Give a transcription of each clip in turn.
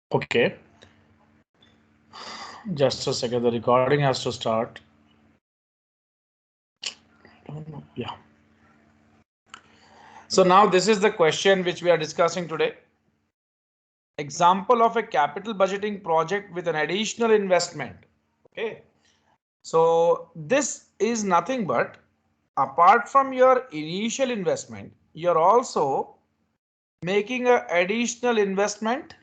Okay, just a second. The recording has to start. Yeah. So now this is the question which we are discussing today. Example of a capital budgeting project with an additional investment. Okay. So this is nothing but apart from your initial investment, you're also making an additional investment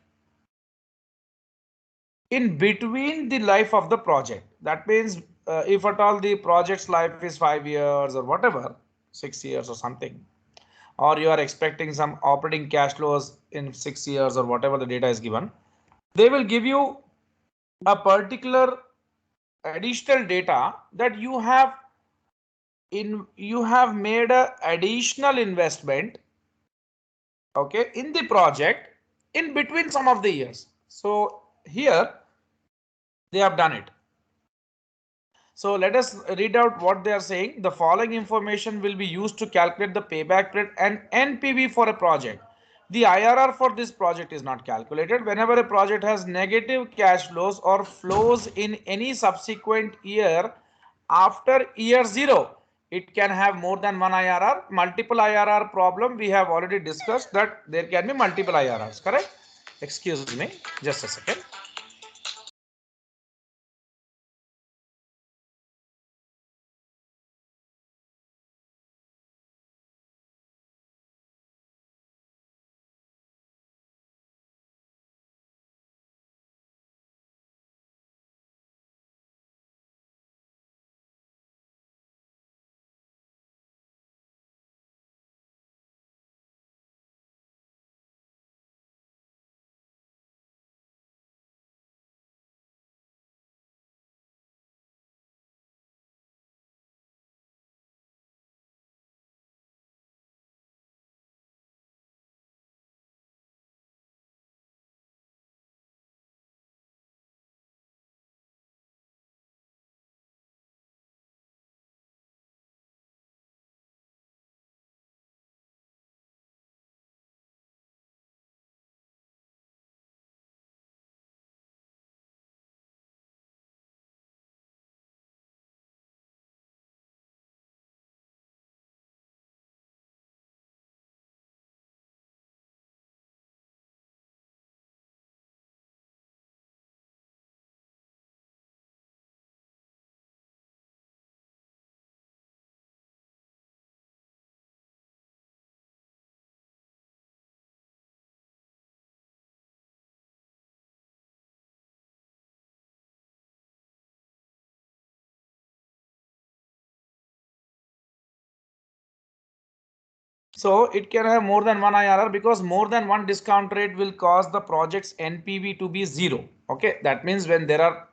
in between the life of the project. That means if at all the project's life is 5 years or whatever, 6 years or something, or you are expecting some operating cash flows in 6 years or whatever the data is given, they will give you a particular additional data that you have made a additional investment, okay, in the project in between some of the years. So here they have done it. So let us read out what they are saying. The following information will be used to calculate the payback period and NPV for a project. The IRR for this project is not calculated. Whenever a project has negative cash flows or flows in any subsequent year after year zero, it can have more than one IRR. Multiple IRR problem, we have already discussed that there can be multiple IRRs, correct? Excuse me, just a second. So it can have more than one IRR because more than one discount rate will cause the project's NPV to be zero. Okay, that means when there are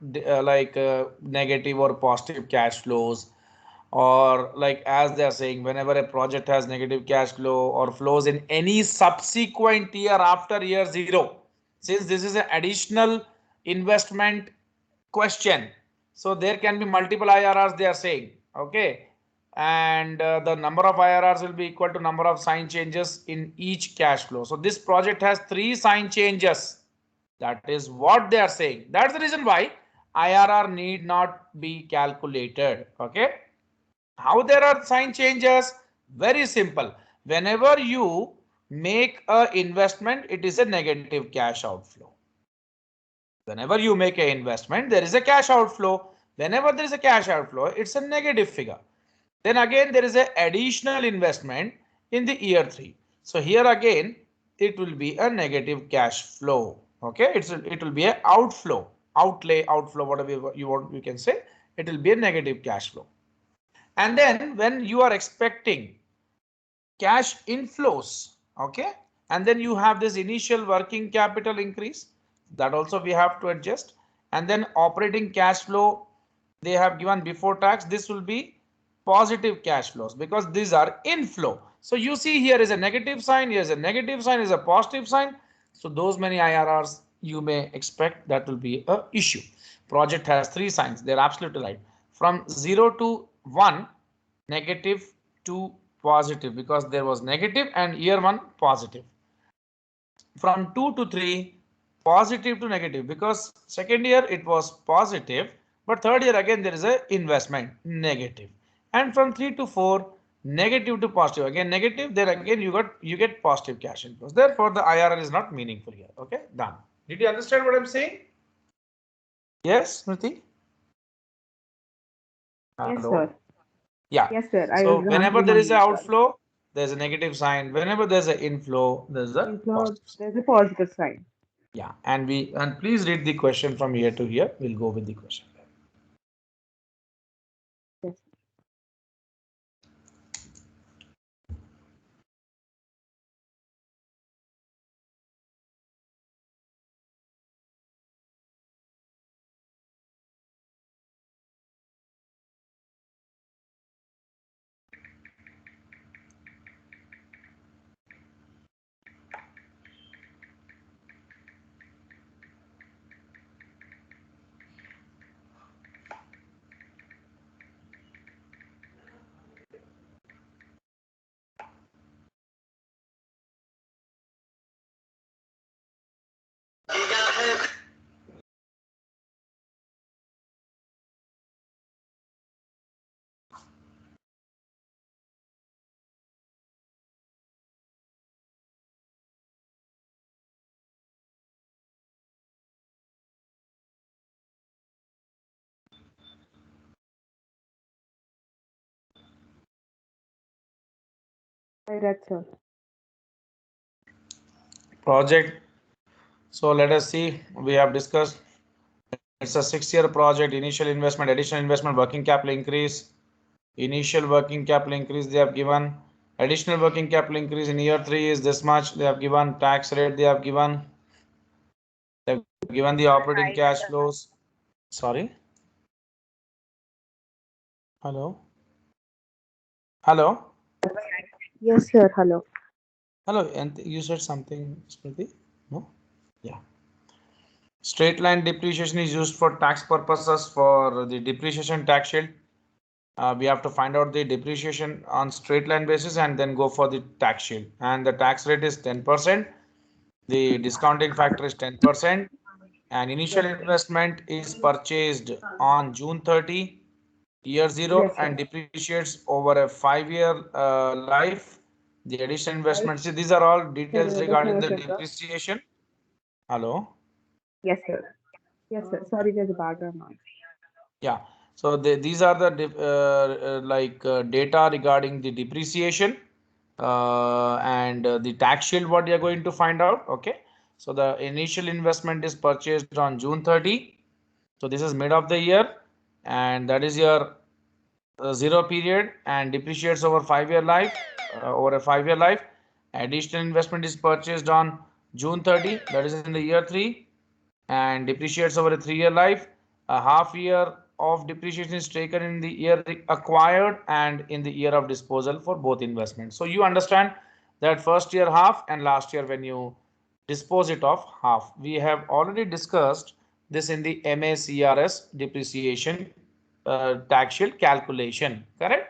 negative or positive cash flows, or like as they are saying, whenever a project has negative cash flow or flows in any subsequent year after year zero, since this is an additional investment question, so there can be multiple IRRs they are saying. Okay, and the number of IRRs will be equal to number of sign changes in each cash flow. So this project has 3 sign changes. That is what they are saying. That's the reason why IRR need not be calculated. Okay, how there are sign changes? Very simple. Whenever you make a investment, it is a negative cash outflow. Whenever you make an investment, there is a cash outflow. Whenever there is a cash outflow, it's a negative figure. Then again, there is an additional investment in the year 3. So here again, it will be a negative cash flow. Okay, it will be an outflow, outlay, outflow, whatever you want, you can say. It will be a negative cash flow. And then when you are expecting cash inflows, okay, and then you have this initial working capital increase, that also we have to adjust. And then operating cash flow they have given before tax, this will be positive cash flows because these are inflow. So you see here is a negative sign, here is a negative sign, is a positive sign. So those many IRRs you may expect, that will be a issue. Project has 3 signs, they're absolutely right. From 0 to 1, negative to positive, because there was negative, and year 1 positive. From 2 to 3, positive to negative, because second year it was positive, but third year again there is a investment negative, and from 3 to 4 negative to positive, again negative, then again you get positive cash inflows. Therefore the IRR is not meaningful here. Okay, done. Did you understand what I'm saying? Yes, Smriti? Yes, Hello. sir. Yeah. Yes, sir. I So was whenever answering there on is an you, sir. outflow, there's a negative sign. Whenever there's an inflow, there's a Inflow, positive sign. there's a positive sign. Yeah, and please read the question from here to here. We'll go with the question. Yes. I read, sir. Project. So let us see. We have discussed. It's a 6-year project. Initial investment, additional investment, working capital increase. Initial working capital increase they have given. Additional working capital increase in year 3 is this much. They have given tax rate. They have given. They've given the operating cash flows. Sorry. Hello. Hello. Yes, sir. Hello. Hello. And you said something, Smriti? No. Yeah. Straight line depreciation is used for tax purposes for the depreciation tax shield. We have to find out the depreciation on straight line basis and then go for the tax shield. And the tax rate is 10%. The discounting factor is 10%. And initial Yes, sir. investment is purchased on June 30, year 0, Yes, and sir. depreciates over a 5-year life. The additional Right. investment. See, these are all There details is regarding the additional, sir. depreciation. Hello. Yes, sir. Yes, sir. Sorry, there's a background noise. Yeah. So these are the data regarding the depreciation and the tax shield what you are going to find out. Okay. So the initial investment is purchased on June 30. So this is mid of the year, and that is your 0 period and depreciates over 5-year life. Over a 5-year life, additional investment is purchased on June 30. That is in the year 3, and depreciates over a 3-year life. A half year of depreciation is taken in the year acquired and in the year of disposal for both investments. So you understand that first year half and last year when you dispose it of half. We have already discussed this in the MACRS depreciation tax shield calculation, correct?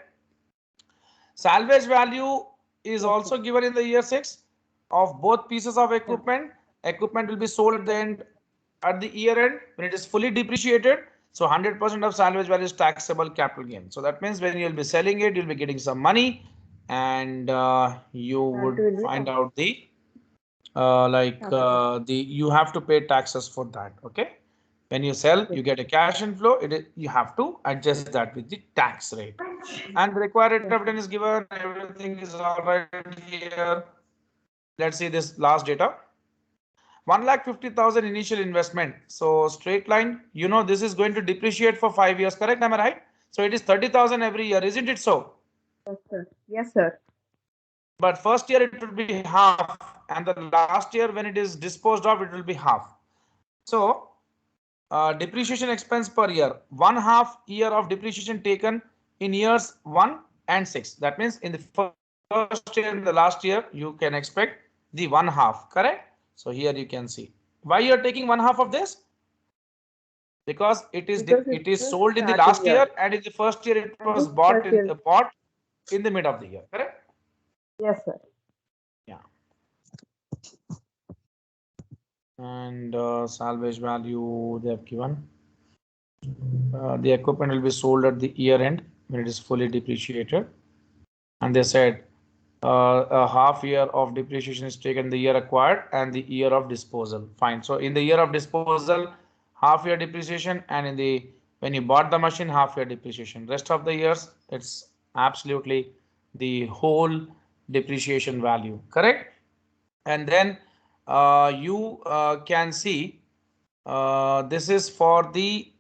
Salvage value is Yes, sir. also given in the year 6 of both pieces of Yeah. equipment. Equipment will be sold at the end, at the year end when it is fully depreciated. So 100% of salvage value is taxable capital gain. So that means when you'll be selling it, you'll be getting some money, and you That would will be find tax. out the Taxable. you have to pay taxes for that. Okay. When you sell, Yes, you sir. get a cash inflow. You have to adjust that with the tax rate. And the required rate Yes, of sir. return is given. Everything is all right here. Let's see this last data. 1,50,000 initial investment. So straight line, this is going to depreciate for 5 years, correct? Am I right? So it is 30,000 every year, isn't it so? Yes, sir. Yes, sir. But first year it will be half, and the last year when it is disposed of, it will be half. So depreciation expense per year, 1/2 year of depreciation taken in years 1 and 6. That means in the first year and the last year, you can expect the 1/2, correct? So here you can see. Why you are taking 1/2 of this? Because Because it it's is the sold in the starting last year, year. and in the first year it And was this bought first year. in the mid of the year, correct? Yes, sir. Yeah. And salvage value they have given. The equipment will be sold at the year end when it is fully depreciated. And they said a half year of depreciation is taken the year acquired and the year of disposal. Fine. So in the year of disposal, half year depreciation, and in the when you bought the machine, half year depreciation. Rest of the years, it's absolutely the whole depreciation value. Correct? And then you can see this is for the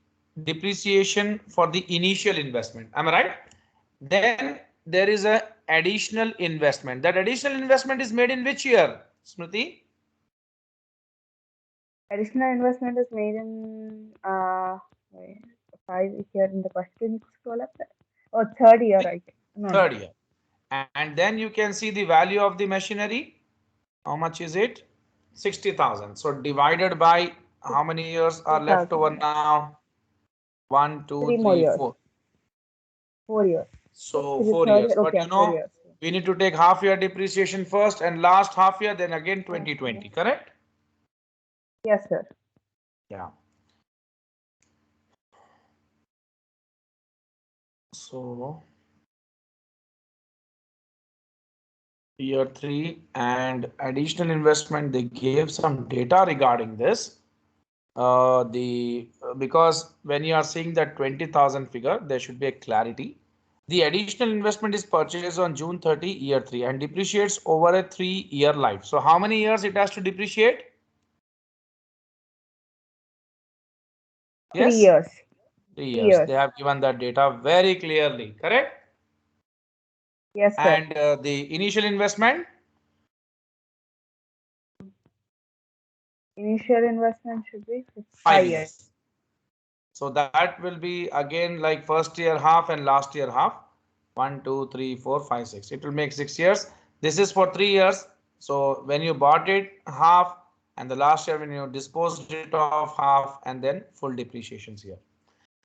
depreciation for the initial investment. Am I right? Then there is a additional investment. That additional investment is made in which year, Smriti? Additional investment is made in wait, 5 year in the question scroll up. Oh, third year, I think. No. Third year. And then you can see the value of the machinery. How much is it? 60,000. So divided by how many years are left 2,000. over now? 1, 2, Three more 3, years. 4. 4 years. So To the 4 third years. year. But Okay, you 4 years. we need to take half year depreciation first and last half year, then again 2020. Correct? Yes, sir. Yeah. So year 3 and additional investment, they gave some data regarding this. Because when you are seeing that 20,000 figure, there should be a clarity. The additional investment is purchased on June 30, year 3, and depreciates over a 3-year life. So how many years it has to depreciate? 3 Yes, years. 3 3 years. years. They have given that data very clearly, correct? Yes, sir. And the initial investment? Initial investment should be 5 5 years. years. So that will be again like first year half and last year half. 1, 2, 3, 4, 5, 6. It will make 6 years. This is for 3 years. So when you bought it, half, and the last year when you disposed it off, half, and then full depreciations here.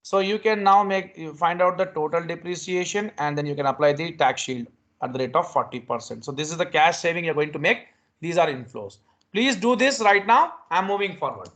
So you can now you find out the total depreciation, and then you can apply the tax shield at the rate of 40%. So this is the cash saving you're going to make. These are inflows. Please do this right now. I'm moving forward.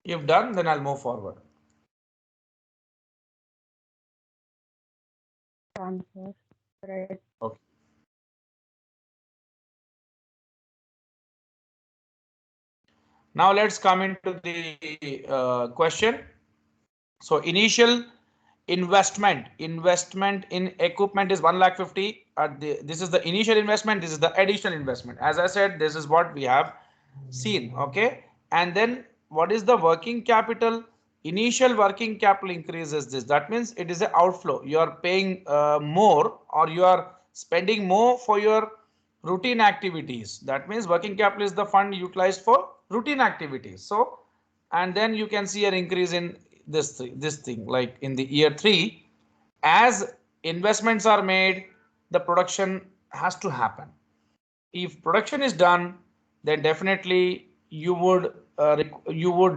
If done, then I'll move forward. Transfer. Right. Okay. Now let's come into the question. So initial investment in equipment is 1,50,000. This is the initial investment. This is the additional investment. As I said, this is what we have seen. Okay. And then what is the working capital? Initial working capital increases this. That means it is an outflow. You are paying more, or you are spending more for your routine activities. That means working capital is the fund utilized for routine activities. So, and then you can see an increase in this thing like in the year 3, as investments are made, the production has to happen. If production is done, then definitely you would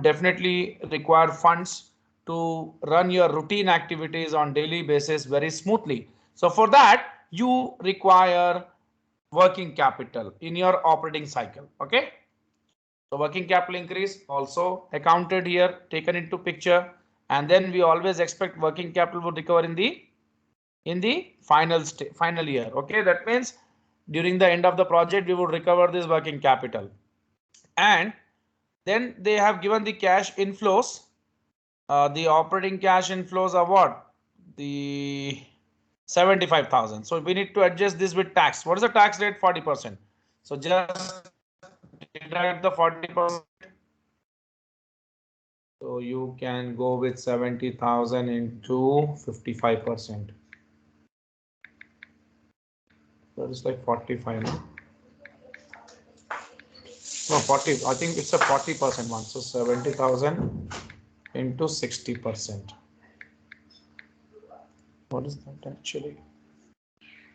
definitely require funds to run your routine activities on daily basis very smoothly. So for that, you require working capital in your operating cycle. Okay. So working capital increase also accounted here, taken into picture, and then we always expect working capital would recover in the final year. Okay, that means during the end of the project we would recover this working capital. And then they have given the cash inflows. The operating cash inflows are what? The 75,000. So we need to adjust this with tax. What is the tax rate? 40%. So just deduct the 40%. So you can go with 70,000 into 55%. That is like 45. No? No, 40. I think it's a 40% one. So 70,000 into 60%. What is that actually?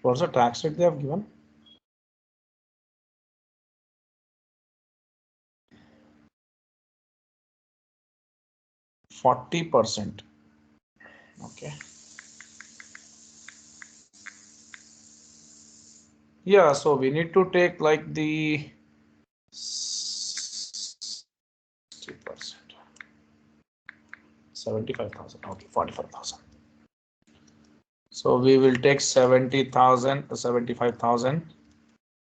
What's the tax rate they have given? %40. Okay. Yeah, so we need to take like the 60%. 75,000. Okay, 45,000. So we will take 70,000, 75,000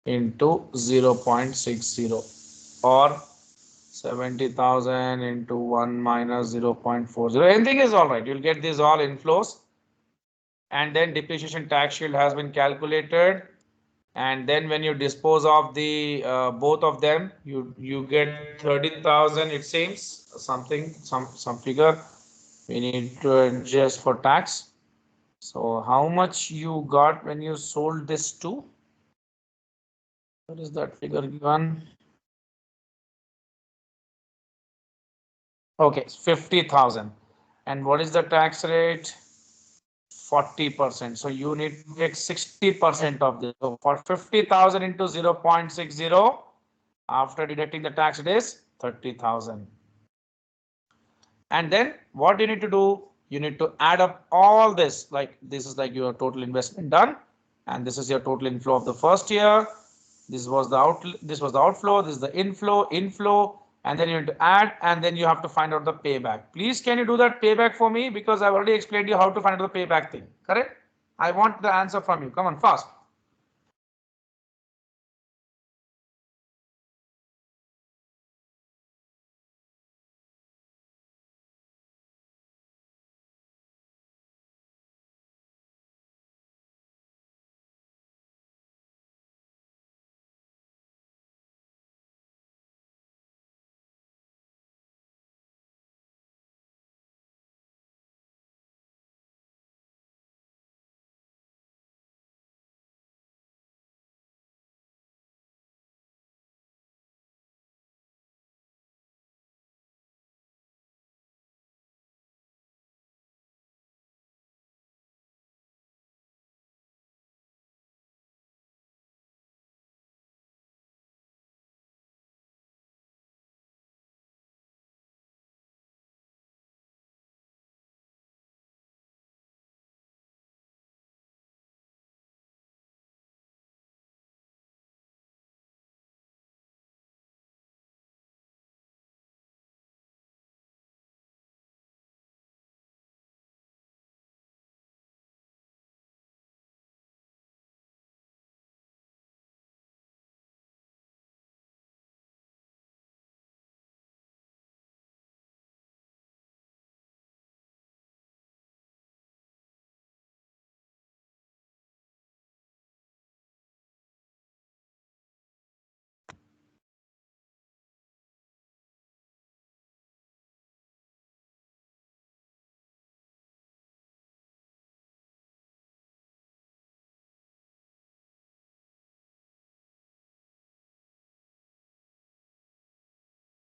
into 0.60 or 70,000 into 1 minus 0.40. Anything is all right. You'll get these all inflows. And then depreciation tax shield has been calculated. And then when you dispose of the both of them, you get 13,000. It seems something, some figure we need to adjust for tax. So how much you got when you sold this to? What is that figure given? Okay, 50,000. And what is the tax rate? 40%. So you need to take 60% of this. So for 50,000 into 0.60, after deducting the tax, it is 30,000. And then what you need to do? You need to add up all this. Like this is like your total investment done, and this is your total inflow of the first year. This was the outflow. This is the inflow, and then you need to add, and then you have to find out the payback. Please, can you do that payback for me? Because I've already explained you how to find out the payback thing. Correct? I want the answer from you. Come on, fast.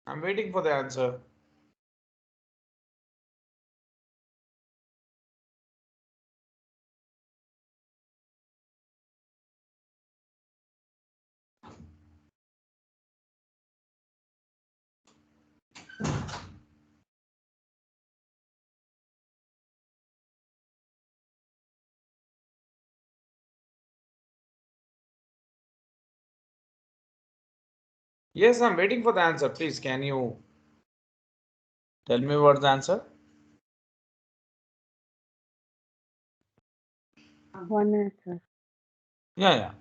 I'm waiting for the answer. Yes, I'm waiting for the answer. Please, can you tell me what's the answer? 1 minute, sir. Yeah.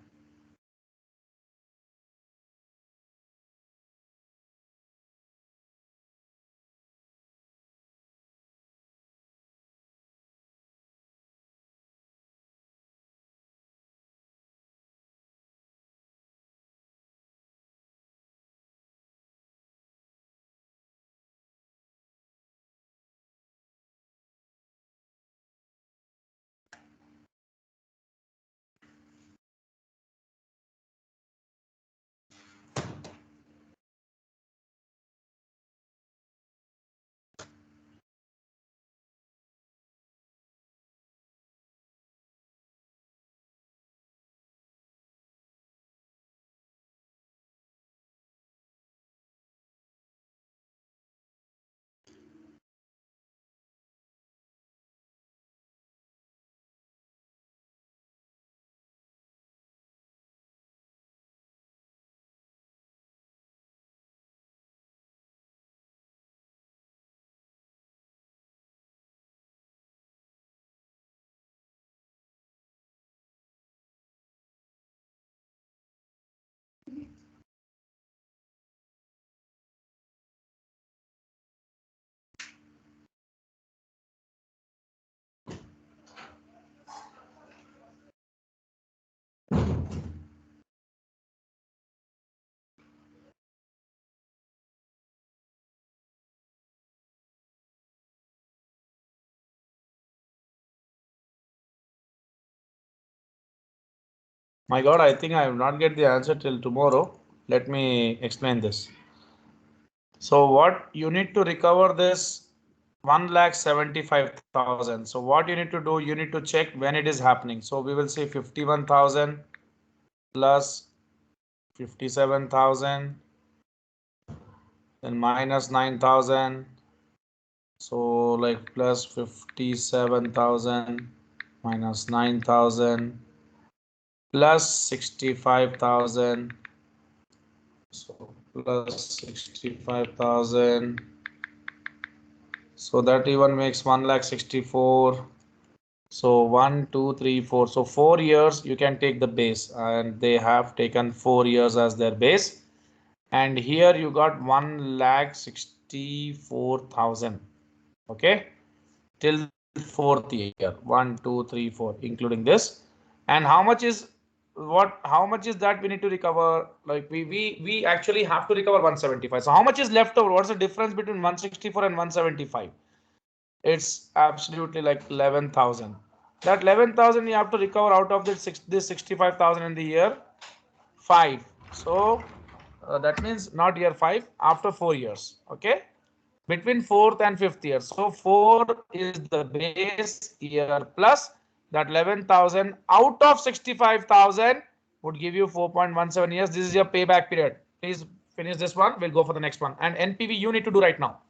My God, I think I will not get the answer till tomorrow. Let me explain this. So what you need to recover this 1,75,000. So what you need to do, you need to check when it is happening. So we will say 51,000 plus 57,000, then minus 9,000. So like plus 57,000 minus 9,000 plus 65,000. So plus 65,000. So that even makes 1,64,000. So 1, 2, 3, 4. So 4 years you can take the base, and they have taken 4 years as their base. And here you got 1,64,000. Okay, till fourth year. 1, 2, 3, 4, including this. And how much is what? How much is that we need to recover? Like we actually have to recover 175. So how much is left over? What's the difference between 164 and 175? It's absolutely like 11,000. That 11,000 you have to recover out of this 65,000 in the year 5. So that means not year 5, after 4 years. Okay, between fourth and fifth year. So 4 is the base year plus that 11,000 out of 65,000 would give you 4.17 years. This is your payback period. Please finish this one. We'll go for the next one. And NPV you need to do right now.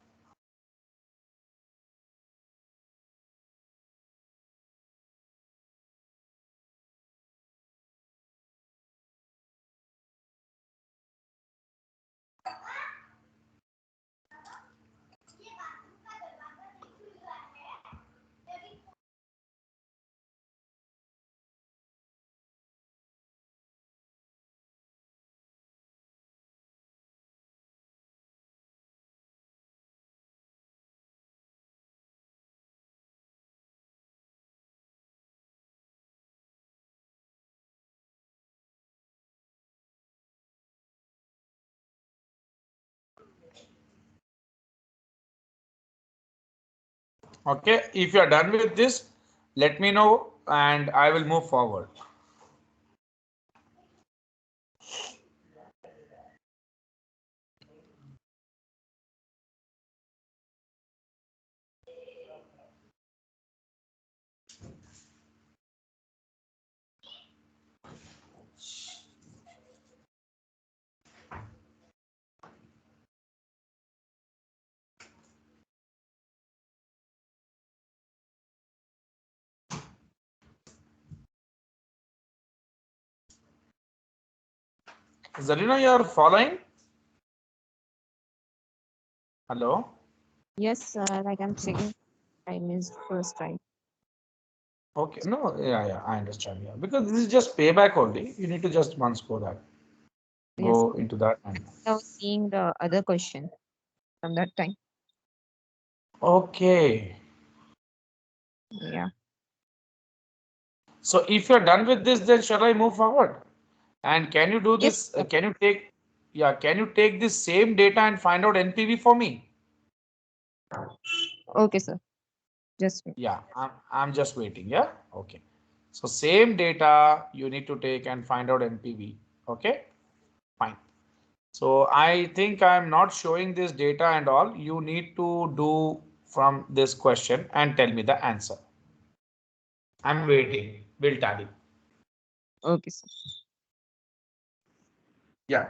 Okay, if you are done with this, let me know and I will move forward. Zarina, you are following? Hello? Yes, like I'm checking. I missed first time. Okay, no, yeah, I understand. Yeah, because this is just payback only. You need to just once go that, Yes, go into that and I was seeing the other question from that time. okay. Yeah. So if you're done with this, then shall I move forward? And can you do Yes. this? Can you take, yeah, can you take this same data and find out NPV for me? Okay, sir. Just wait. Yeah, I'm just waiting. Yeah, okay. So same data you need to take and find out NPV. Okay, fine. So I think I'm not showing this data and all. You need to do from this question and tell me the answer. I'm waiting. We'll tally. Okay, sir. Yeah.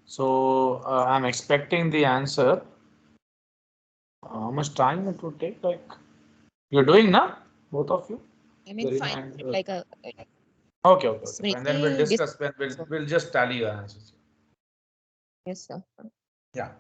So I'm expecting the answer. How much time it would take? Like you're doing now? Both of you? I mean, There is fine. hand, Like okay. And then we'll Smriti discuss when we'll just tally your answers. yes, sir. Yeah.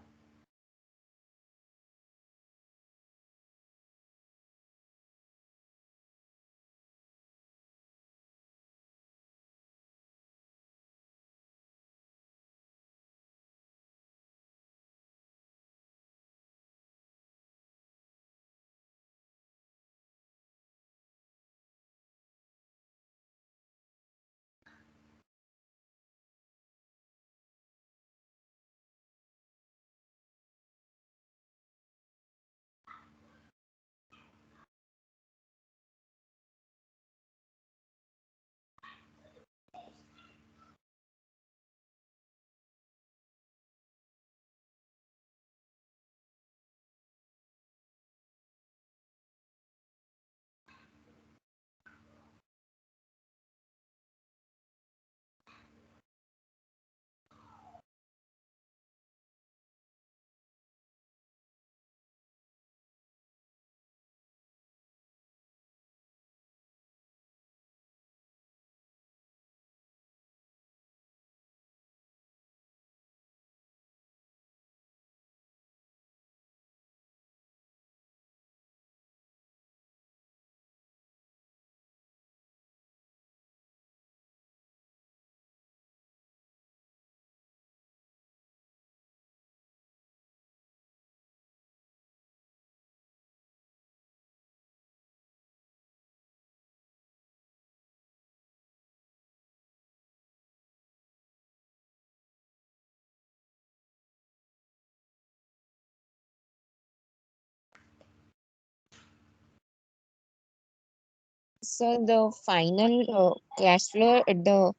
So the final cash flow at the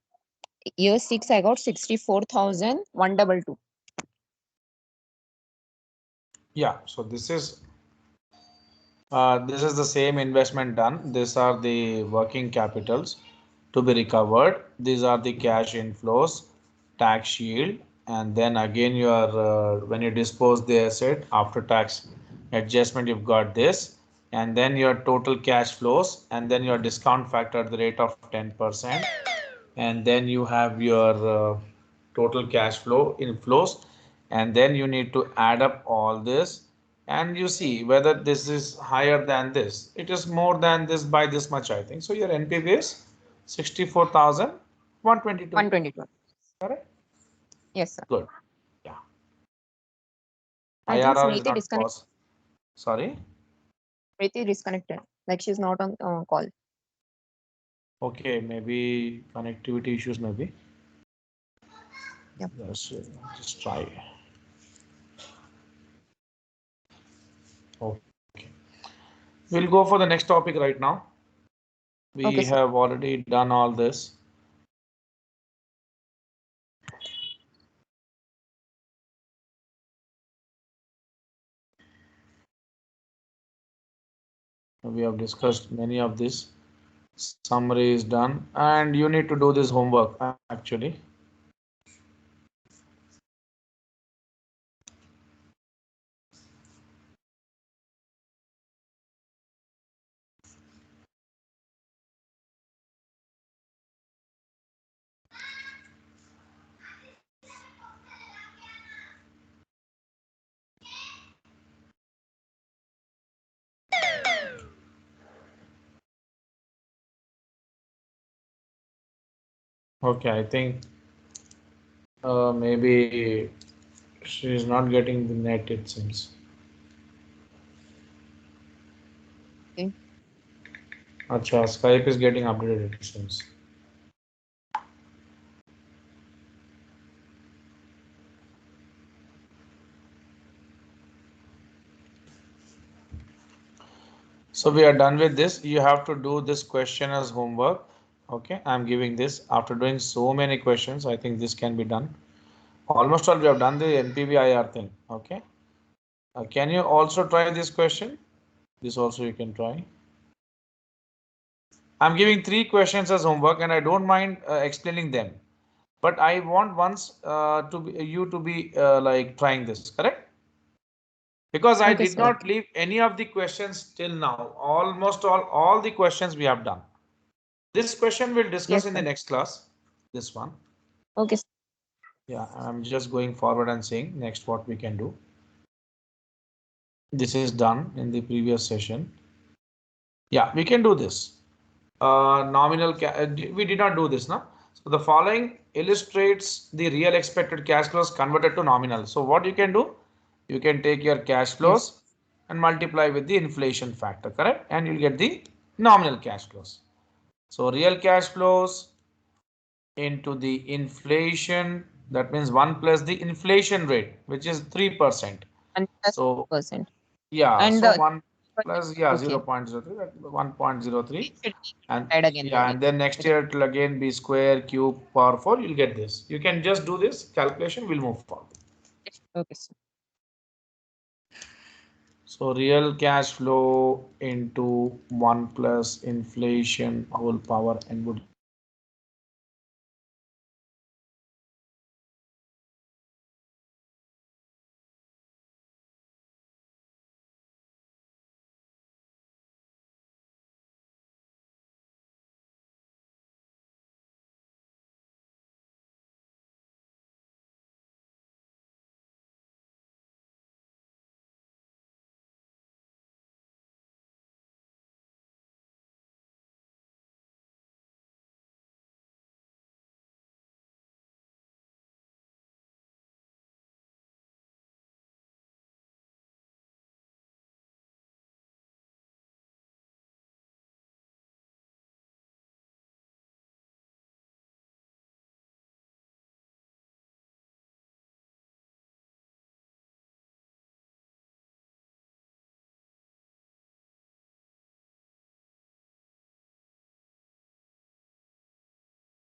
year 6, I got 64,122. Yeah. So this is the same investment done. These are the working capitals to be recovered. These are the cash inflows, tax shield, and then again you are when you dispose the asset after tax adjustment, you've got this, and then your total cash flows, and then your discount factor at the rate of 10%, and then you have your total cash flow inflows, and then you need to add up all this and you see whether this is higher than this. It is more than this by this much, I think. So your NPV is 64,122. 122. Correct? Yes, sir. Good. Yeah. I think IRR is Smriti not disconnected. cost. Sorry. Smriti disconnected. Like she's not on call. Okay, maybe connectivity issues, maybe. Yep. Yes, just try. Okay. We'll go for the next topic right now. Okay, We sir. have already done all this. We have discussed many of this. Summary is done, and you need to do this homework actually. Okay, I think maybe she is not getting the net, it seems. Okay. Acha, Skype is getting updated, it seems. So we are done with this. You have to do this question as homework. Okay, I'm giving this. After doing so many questions, I think this can be done. Almost all we have done the NPVIR thing. Okay. Can you also try this question? This also you can try. I'm giving 3 questions as homework and I don't mind explaining them. But I want once you to be like trying this, correct? Because I Okay, did sir. not leave any of the questions till now. Almost all the questions we have done. This question we'll discuss Yes, in the sir. next class. This one. Okay, sir. Yeah, I'm just going forward and saying next what we can do. This is done in the previous session. Yeah, we can do this. Nominal, we did not do this now. So the following illustrates the real expected cash flows converted to nominal. So what you can do, you can take your cash flows and multiply with the inflation factor, correct? And you'll get the nominal cash flows. So real cash flows into the inflation, that means 1 plus the inflation rate, which is 3%. And plus So percent. yeah, And so the 1 plus, yeah, okay. 0.03, that 1.03. Should be And add again. yeah, and then next year it will again be square, cube, power 4, you'll get this. You can just do this calculation, we'll move forward. Okay, sir. So real cash flow into 1 plus inflation whole power n would